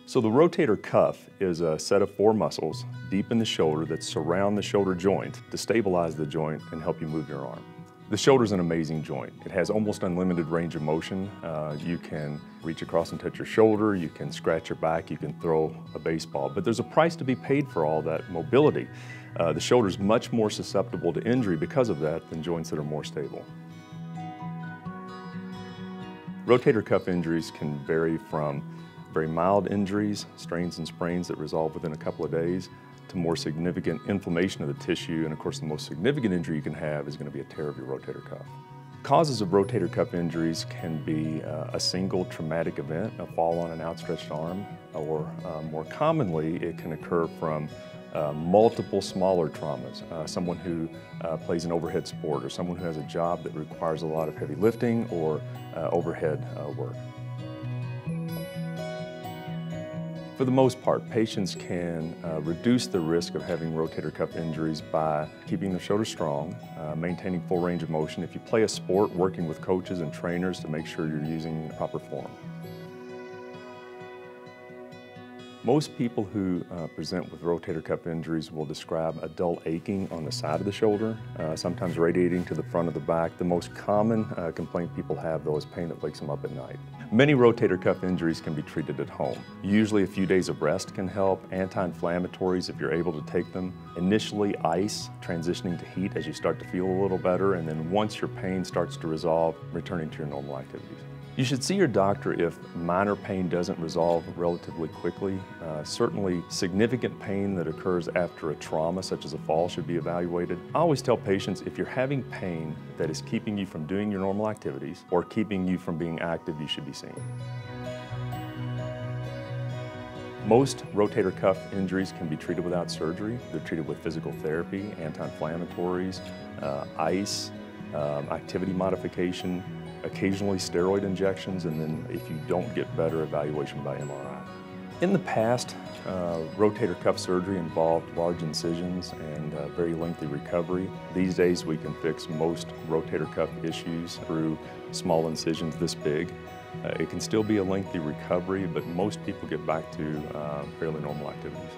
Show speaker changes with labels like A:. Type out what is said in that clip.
A: So the rotator cuff is a set of 4 muscles deep in the shoulder that surround the shoulder joint to stabilize the joint and help you move your arm. The shoulder is an amazing joint. It has almost unlimited range of motion. You can reach across and touch your shoulder, you can scratch your back, you can throw a baseball, but there's a price to be paid for all that mobility. The shoulder is much more susceptible to injury because of that than joints that are more stable. Rotator cuff injuries can vary from very mild injuries, strains and sprains that resolve within a couple of days, to more significant inflammation of the tissue, and of course the most significant injury you can have is going to be a tear of your rotator cuff. Causes of rotator cuff injuries can be a single traumatic event, a fall on an outstretched arm, or more commonly it can occur from multiple smaller traumas. Someone who plays an overhead sport, or someone who has a job that requires a lot of heavy lifting or overhead work. For the most part, patients can reduce the risk of having rotator cuff injuries by keeping their shoulder strong, maintaining full range of motion. If you play a sport, working with coaches and trainers to make sure you're using proper form. Most people who present with rotator cuff injuries will describe a dull aching on the side of the shoulder, sometimes radiating to the front of the back. The most common complaint people have, though, is pain that wakes them up at night. Many rotator cuff injuries can be treated at home. Usually a few days of rest can help, anti-inflammatories if you're able to take them. Initially ice, transitioning to heat as you start to feel a little better, and then once your pain starts to resolve, returning to your normal activities. You should see your doctor if minor pain doesn't resolve relatively quickly. Certainly significant pain that occurs after a trauma such as a fall should be evaluated. I always tell patients if you're having pain that is keeping you from doing your normal activities or keeping you from being active, you should be seen. Most rotator cuff injuries can be treated without surgery. They're treated with physical therapy, anti-inflammatories, ice, activity modification, occasionally steroid injections, and then if you don't get better, evaluation by MRI. In the past, rotator cuff surgery involved large incisions and very lengthy recovery. These days we can fix most rotator cuff issues through small incisions this big. It can still be a lengthy recovery, but most people get back to fairly normal activities.